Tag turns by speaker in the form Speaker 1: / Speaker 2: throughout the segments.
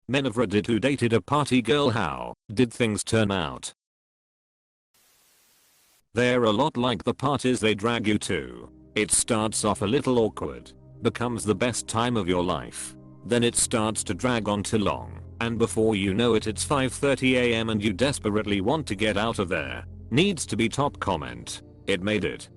Speaker 1: Men of Reddit who dated a party girl, how did things turn out? They're a lot like the parties they drag you to. It starts off a little awkward, becomes the best time of your life. Then it starts to drag on too long, and before you know it it's 5:30 am and you desperately want to get out of there. Needs to be top comment. It made it.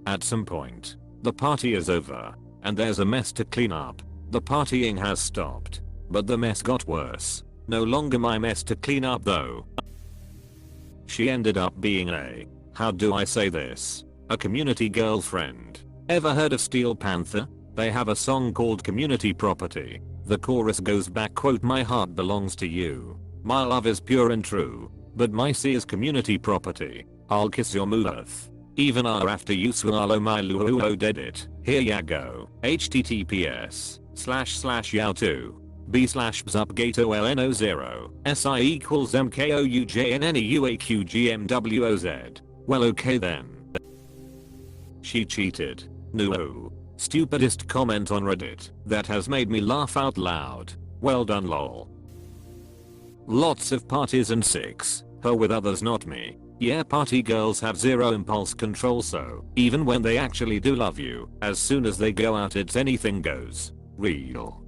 Speaker 1: At some point, the party is over, and there's a mess to clean up. The partying has stopped, but the mess got worse. No longer my mess to clean up though. She ended up being a, how do I say this, a community girlfriend. Ever heard of Steel Panther? They have a song called Community Property. The chorus goes back quote, my heart belongs to you. My love is pure and true. But my sea is community property. I'll kiss your mooth. Even after you swallow my luo did it. Here ya go. https://yow2 b/bzupgato-lno0 si equals mkoujnnuaqgmwoz. Well okay then. She cheated. No. Stupidest comment on Reddit that has made me laugh out loud. Well done lol. Lots of parties and sex. Her with others, not me. Yeah, party girls have zero impulse control, so even when they actually do love you, as soon as they go out it's anything goes. Real.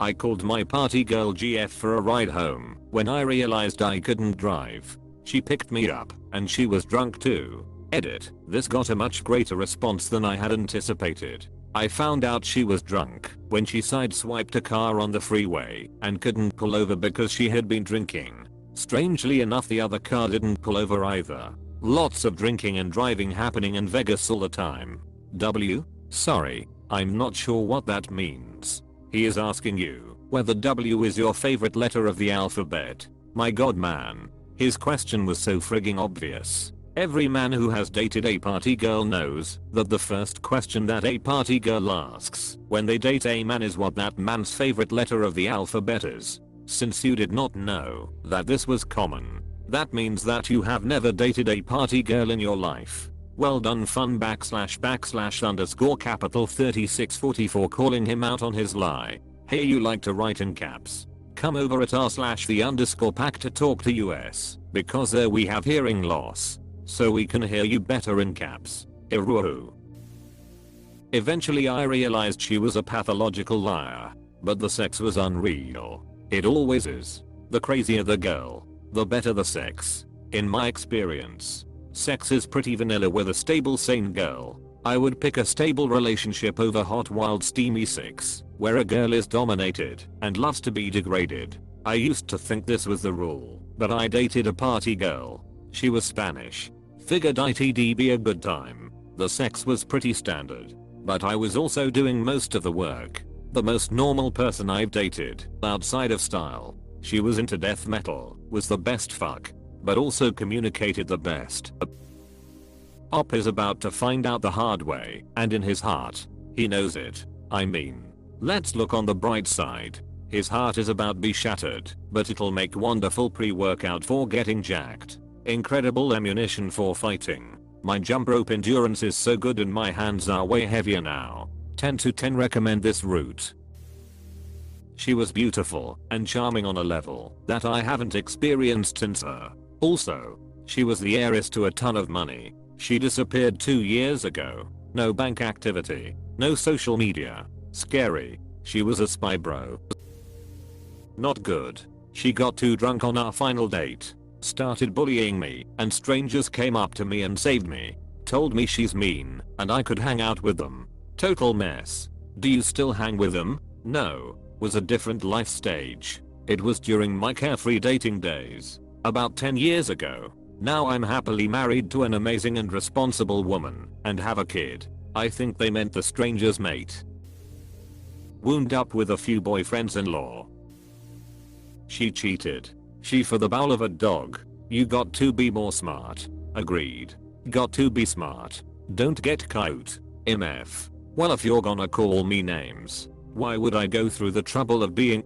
Speaker 1: I called my party girl GF for a ride home when I realized I couldn't drive. She picked me up and she was drunk too. Edit. This got a much greater response than I had anticipated. I found out she was drunk when she sideswiped a car on the freeway and couldn't pull over because she had been drinking. Strangely enough, the other car didn't pull over either. Lots of drinking and driving happening in Vegas all the time. W? Sorry, I'm not sure what that means. He is asking you whether W is your favorite letter of the alphabet. My god man. His question was so frigging obvious. Every man who has dated a party girl knows that the first question that a party girl asks when they date a man is what that man's favorite letter of the alphabet is. Since you did not know that this was common, that means that you have never dated a party girl in your life. Well done fun / _ capital 3644 calling him out on his lie. Hey, you like to write in caps. Come over at r/the_pack to talk to us, because there we have hearing loss. So we can hear you better in caps. Iroo. Eventually I realized she was a pathological liar, but the sex was unreal. It always is. The crazier the girl, the better the sex. In my experience, sex is pretty vanilla with a stable sane girl. I would pick a stable relationship over hot wild steamy sex, where a girl is dominated and loves to be degraded. I used to think this was the rule, but I dated a party girl. She was Spanish. Figured it'd be a good time. The sex was pretty standard, but I was also doing most of the work. The most normal person I've dated, outside of style. She was into death metal, was the best fuck, but also communicated the best. Op is about to find out the hard way, and in his heart, he knows it. I mean, let's look on the bright side. His heart is about to be shattered, but it'll make wonderful pre-workout for getting jacked. Incredible ammunition for fighting. My jump rope endurance is so good and my hands are way heavier now. 10 to 10 recommend this route. She was beautiful and charming on a level that I haven't experienced since her. Also, she was the heiress to a ton of money. She disappeared 2 years ago. No bank activity, no social media. Scary. She was a spy bro. Not good. She got too drunk on our final date. Started bullying me and strangers came up to me and saved me. Told me she's mean and I could hang out with them. Total mess. Do you still hang with them? No. Was a different life stage. It was during my carefree dating days. About 10 years ago. Now I'm happily married to an amazing and responsible woman and have a kid. I think they meant the stranger's mate. Wound up with a few boyfriends-in-law. She cheated. She for the bowl of a dog. You got to be more smart. Agreed. Got to be smart. Don't get caught. MF. Well, if you're gonna call me names, why would I go through the trouble of being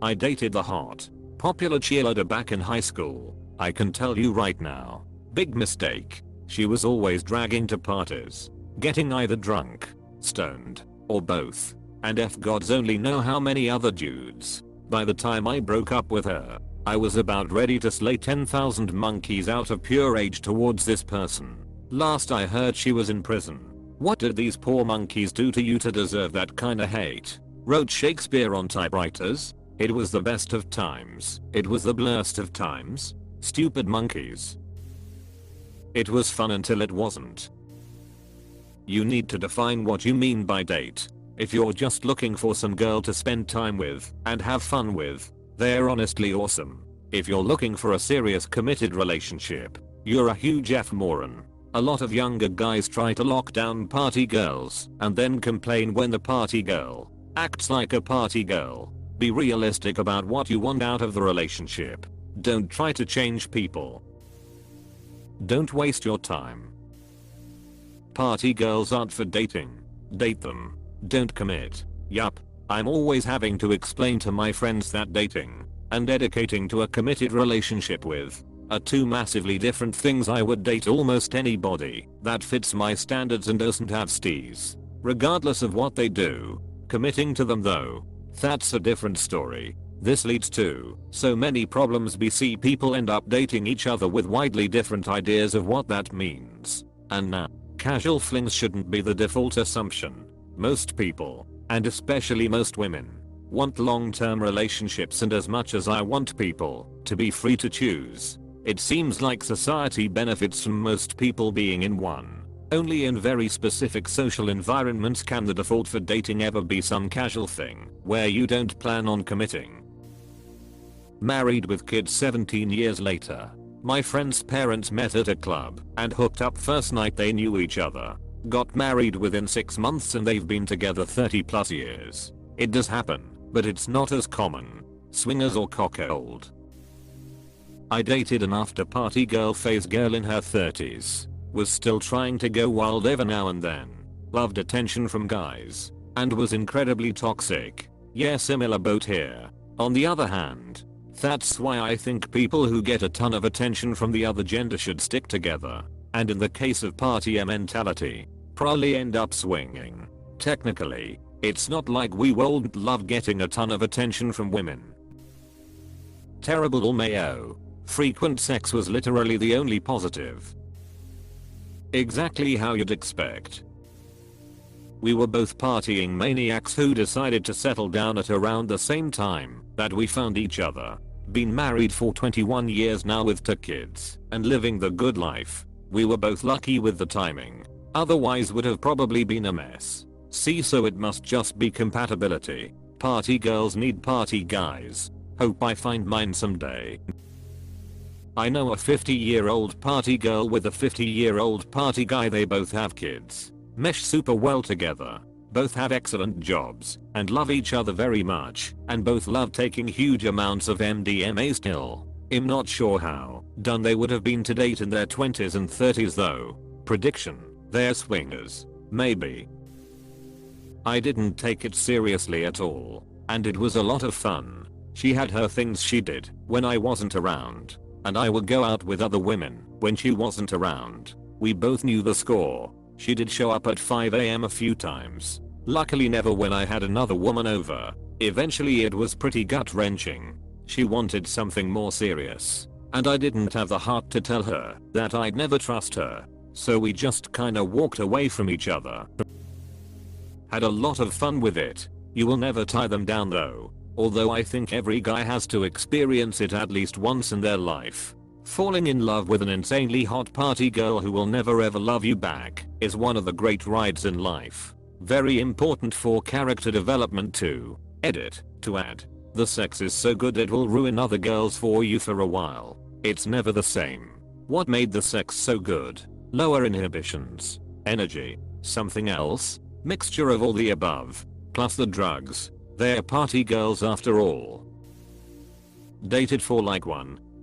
Speaker 1: I dated the hot, popular cheerleader back in high school. I can tell you right now. Big mistake. She was always dragging to parties. Getting either drunk, stoned, or both. and F gods only know how many other dudes. By the time I broke up with her, I was about ready to slay 10,000 monkeys out of pure rage towards this person. Last I heard she was in prison. What did these poor monkeys do to you to deserve that kinda hate? Wrote Shakespeare on typewriters? It was the best of times. It was the blurst of times. Stupid monkeys. It was fun until it wasn't. You need to define what you mean by date. If you're just looking for some girl to spend time with and have fun with, they're honestly awesome. If you're looking for a serious committed relationship, you're a huge F moron. A lot of younger guys try to lock down party girls and then complain when the party girl acts like a party girl. Be realistic about what you want out of the relationship. Don't try to change people. Don't waste your time. Party girls aren't for dating. Date them. Don't commit. Yup. I'm always having to explain to my friends that dating and dedicating to a committed relationship with are two massively different things. I would date almost anybody that fits my standards and doesn't have steez. Regardless of what they do. Committing to them though, that's a different story. This leads to so many problems. BC people end up dating each other with widely different ideas of what that means. And now, casual flings shouldn't be the default assumption. Most people, and especially most women, want long-term relationships, and as much as I want people to be free to choose, it seems like society benefits from most people being in one. Only in very specific social environments can the default for dating ever be some casual thing where you don't plan on committing. Married with kids 17 years later. My friend's parents met at a club and hooked up first night they knew each other. Got married within 6 months and they've been together 30+ years. It does happen, but it's not as common. Swingers or cuckold. I dated an after party girl phase girl in her 30s. Was still trying to go wild every now and then. Loved attention from guys. And was incredibly toxic. Yeah, similar boat here. On the other hand, that's why I think people who get a ton of attention from the other gender should stick together. And in the case of party mentality, probably end up swinging. Technically, it's not like we won't love getting a ton of attention from women. Terrible Mayo. Frequent sex was literally the only positive. Exactly how you'd expect. We were both partying maniacs who decided to settle down at around the same time that we found each other. Been married for 21 years now with 2 kids and living the good life. We were both lucky with the timing. Otherwise would have probably been a mess. See, so it must just be compatibility. Party girls need party guys. Hope I find mine someday. I know a 50-year-old party girl with a 50-year-old party guy. They both have kids. Mesh super well together. Both have excellent jobs and love each other very much, and both love taking huge amounts of MDMA still. I'm not sure how done they would have been to date in their 20s and 30s though. Prediction: they're swingers. Maybe. I didn't take it seriously at all, and it was a lot of fun. She had her things she did when I wasn't around, and I would go out with other women when she wasn't around. We both knew the score. She did show up at 5 AM a few times. Luckily never when I had another woman over. Eventually it was pretty gut-wrenching. She wanted something more serious, and I didn't have the heart to tell her that I'd never trust her. So we just kinda walked away from each other. Had a lot of fun with it. You will never tie them down though. Although I think every guy has to experience it at least once in their life. Falling in love with an insanely hot party girl who will never ever love you back is one of the great rides in life. Very important for character development too. Edit, to add. The sex is so good it will ruin other girls for you for a while. It's never the same. What made the sex so good? Lower inhibitions. Energy. Something else? Mixture of all the above. Plus the drugs. They're party girls after all. Dated for like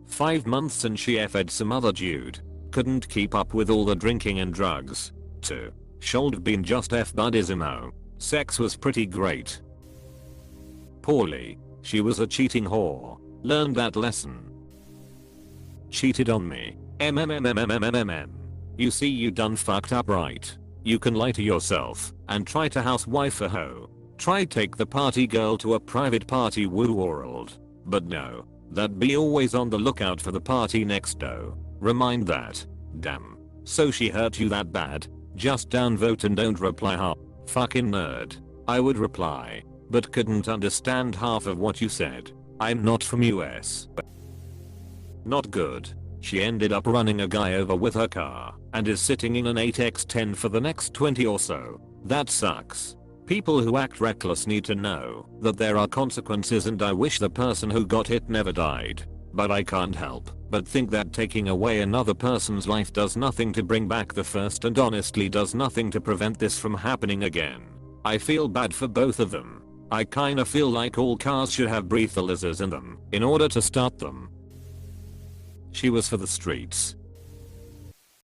Speaker 1: 5 months and she F'd some other dude. Couldn't keep up with all the drinking and drugs. 2. Should been just F buddiesmo. Sex was pretty great. Poorly. She was a cheating whore. Learned that lesson. Cheated on me. MMMMMMMM. You see, you done fucked up, right? You can lie to yourself and try to housewife a hoe. Try take the party girl to a private party woo world. But no. That be always on the lookout for the party next door. Remind that. Damn. So she hurt you that bad? Just downvote and don't reply huh? Fucking nerd. I would reply. But couldn't understand half of what you said. I'm not from US. Not good. She ended up running a guy over with her car and is sitting in an 8x10 for the next 20 or so. That sucks. People who act reckless need to know that there are consequences, and I wish the person who got hit never died. But I can't help but think that taking away another person's life does nothing to bring back the first, and honestly does nothing to prevent this from happening again. I feel bad for both of them. I kinda feel like all cars should have breathalyzers in them in order to start them. She was for the streets.